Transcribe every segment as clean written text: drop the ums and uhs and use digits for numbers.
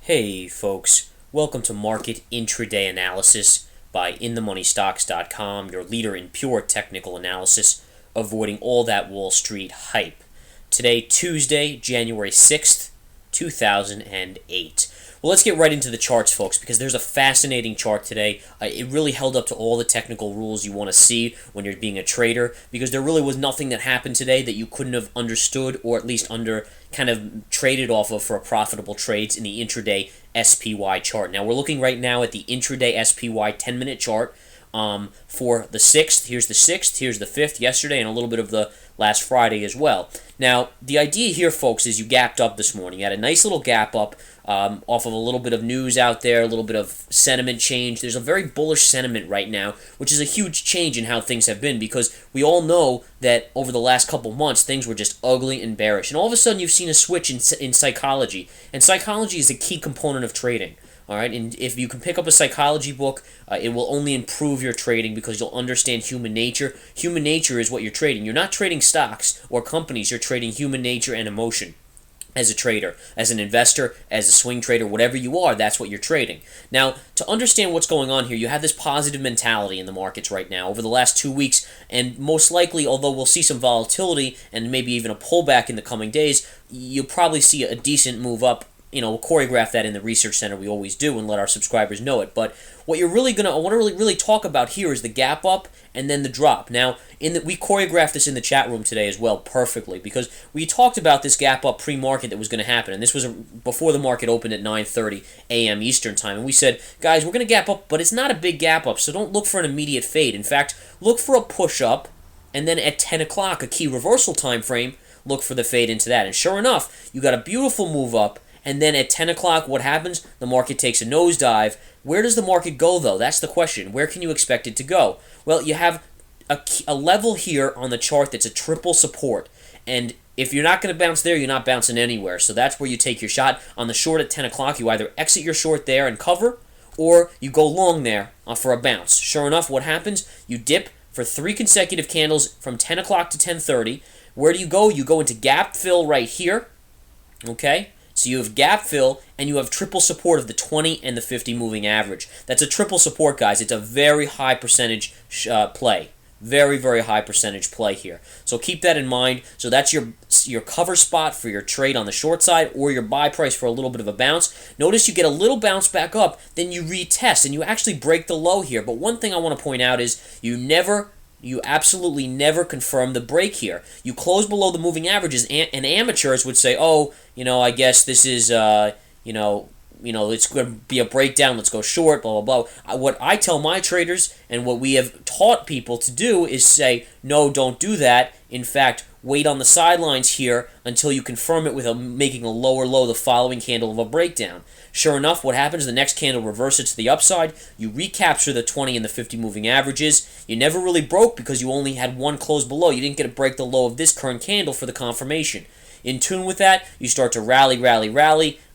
Hey folks, welcome to Market Intraday Analysis by InTheMoneyStocks.com, your leader in pure technical analysis, avoiding all that Wall Street hype. Today, Tuesday, January 6th, 2008. Well, let's get right into the charts, folks, because there's a fascinating chart today. It really held up to all the technical rules you want to see when you're being a trader, because there really was nothing that happened today that you couldn't have understood or at least kind of traded off of for profitable trades in the intraday SPY chart. Now, we're looking right now at the intraday SPY 10-minute chart for the 6th. Here's the 6th, here's the 5th yesterday, and a little bit of the last Friday as well. Now, the idea here, folks, is you gapped up this morning. You had a nice little gap up off of a little bit of news out there, a little bit of sentiment change. There's a very bullish sentiment right now, which is a huge change in how things have been, because we all know that over the last couple months, things were just ugly and bearish. And all of a sudden, you've seen a switch in psychology. And psychology is a key component of trading. All right, and if you can pick up a psychology book, it will only improve your trading because you'll understand human nature. Human nature is what you're trading. You're not trading stocks or companies. You're trading human nature and emotion. As a trader, as an investor, as a swing trader, whatever you are, that's what you're trading. Now, to understand what's going on here, you have this positive mentality in the markets right now over the last 2 weeks, and most likely, although we'll see some volatility and maybe even a pullback in the coming days, you'll probably see a decent move up. We'll choreograph that in the research center. We always do, and let our subscribers know it. But what you're really I want to really talk about here is the gap up and then the drop. Now, we choreographed this in the chat room today as well perfectly, because we talked about this gap up pre-market that was going to happen, and this was before the market opened at 9:30 a.m. Eastern time. And we said, guys, we're going to gap up, but it's not a big gap up, so don't look for an immediate fade. In fact, look for a push up, and then at 10 o'clock, a key reversal time frame, look for the fade into that. And sure enough, you got a beautiful move up. And then at 10 o'clock, what happens? The market takes a nosedive. Where does the market go, though? That's the question. Where can you expect it to go? Well, you have a level here on the chart that's a triple support. And if you're not going to bounce there, you're not bouncing anywhere. So that's where you take your shot. On the short at 10 o'clock, you either exit your short there and cover, or you go long there for a bounce. Sure enough, what happens? You dip for 3 consecutive candles from 10 o'clock to 10:30. Where do you go? You go into gap fill right here. Okay? So you have gap fill, and you have triple support of the 20 and the 50 moving average. That's a triple support, guys. It's a very high percentage play. Very, very high percentage play here. So keep that in mind. So that's your cover spot for your trade on the short side, or your buy price for a little bit of a bounce. Notice you get a little bounce back up, then you retest, and you actually break the low here. But one thing I want to point out is you absolutely never confirm the break here. You close below the moving averages, and amateurs would say, oh, I guess this is, it's going to be a breakdown, let's go short, blah, blah, blah. What I tell my traders, and what we have taught people to do, is say, no, don't do that. In fact, wait on the sidelines here until you confirm it with making a lower low the following candle of a breakdown. Sure enough, what happens? The next candle reverses to the upside. You recapture the 20 and the 50 moving averages. You never really broke because you only had one close below. You didn't get to break the low of this current candle for the confirmation. In tune with that, you start to rally.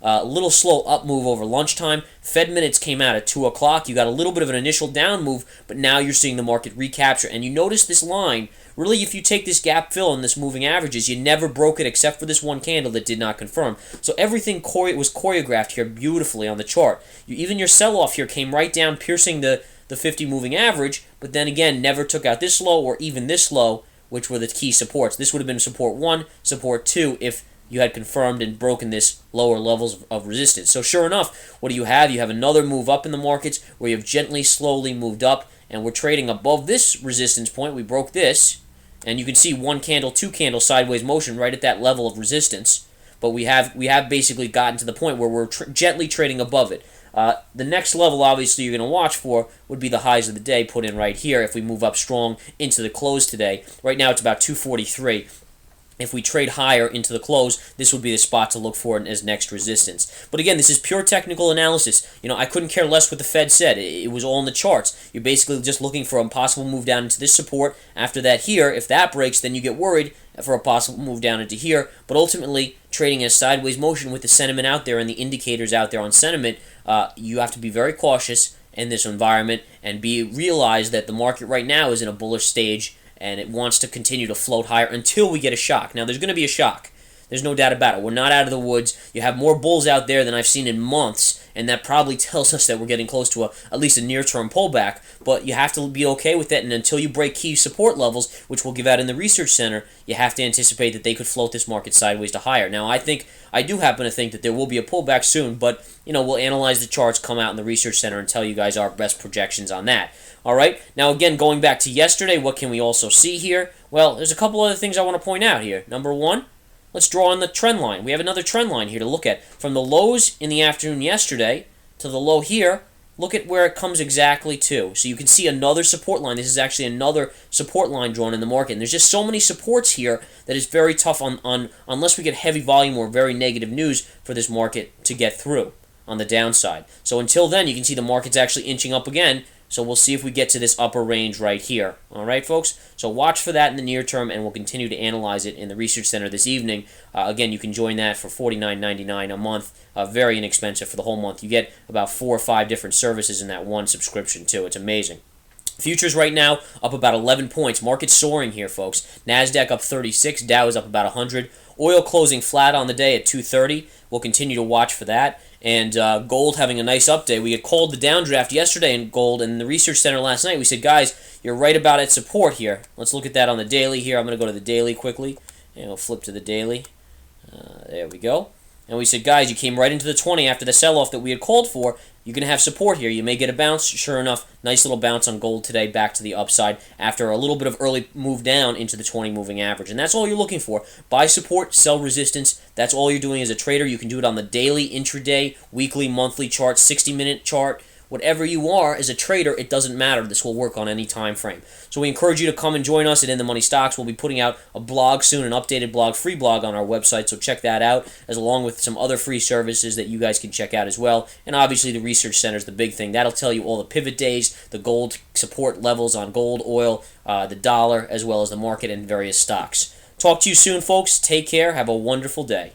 A little slow up move over lunchtime. Fed minutes came out at 2 o'clock. You got a little bit of an initial down move, but now you're seeing the market recapture. And you notice this line. Really, if you take this gap fill and this moving averages, you never broke it except for this one candle that did not confirm. So everything was choreographed here beautifully on the chart. Even your sell-off here came right down, piercing the 50 moving average, but then again, never took out this low or even this low, which were the key supports. This would have been support 1, support 2, if you had confirmed and broken this lower levels of resistance. So sure enough, what do you have? You have another move up in the markets where you have gently, slowly moved up, and we're trading above this resistance point. We broke this, and you can see 1 candle, 2 candle sideways motion right at that level of resistance. But we have basically gotten to the point where we're gently trading above it. The next level, obviously, you're going to watch for would be the highs of the day put in right here if we move up strong into the close today. Right now, it's about 243. If we trade higher into the close, this would be the spot to look for as next resistance. But again, this is pure technical analysis. I couldn't care less what the Fed said. It was all in the charts. You're basically just looking for a possible move down into this support. After that here, if that breaks, then you get worried for a possible move down into here. But ultimately, trading in a sideways motion with the sentiment out there and the indicators out there on sentiment, you have to be very cautious in this environment and realize that the market right now is in a bullish stage, and it wants to continue to float higher until we get a shock. Now, there's going to be a shock. There's no doubt about it. We're not out of the woods. You have more bulls out there than I've seen in months, and that probably tells us that we're getting close to at least a near-term pullback, but you have to be okay with that, and until you break key support levels, which we'll give out in the Research Center, you have to anticipate that they could float this market sideways to higher. Now, I do happen to think that there will be a pullback soon, but, we'll analyze the charts, come out in the Research Center, and tell you guys our best projections on that. All right, now again, going back to yesterday, what can we also see here? Well, there's a couple other things I want to point out here. Number one, let's draw on the trend line. We have another trend line here to look at. From the lows in the afternoon yesterday to the low here, look at where it comes exactly to. So you can see another support line. This is actually another support line drawn in the market. And there's just so many supports here that it's very tough unless we get heavy volume or very negative news for this market to get through on the downside. So until then, you can see the market's actually inching up again. So we'll see if we get to this upper range right here. All right, folks? So watch for that in the near term, and we'll continue to analyze it in the Research Center this evening. Again, you can join that for $49.99 a month. Very inexpensive for the whole month. You get about 4 or 5 different services in that one subscription, too. It's amazing. Futures right now up about 11 points. Market soaring here, folks. NASDAQ up 36. Dow is up about 100. Oil closing flat on the day at 230. We'll continue to watch for that. And gold having a nice up day. We had called the downdraft yesterday in gold, and in the Research Center last night we said, guys, you're right about its support here. Let's look at that on the daily here. I'm going to go to the daily quickly, and we'll flip to the daily. There we go. And we said, guys, you came right into the 20 after the sell-off that we had called for. You're going to have support here. You may get a bounce. Sure enough, nice little bounce on gold today, back to the upside after a little bit of early move down into the 20 moving average. And that's all you're looking for. Buy support, sell resistance. That's all you're doing as a trader. You can do it on the daily, intraday, weekly, monthly chart, 60-minute chart. Whatever you are as a trader, it doesn't matter. This will work on any time frame. So we encourage you to come and join us at In the Money Stocks. We'll be putting out a blog soon, an updated blog, free blog on our website, so check that out, as along with some other free services that you guys can check out as well. And obviously the Research Center is the big thing. That'll tell you all the pivot days, the gold support levels on gold, oil, the dollar, as well as the market and various stocks. Talk to you soon, folks. Take care. Have a wonderful day.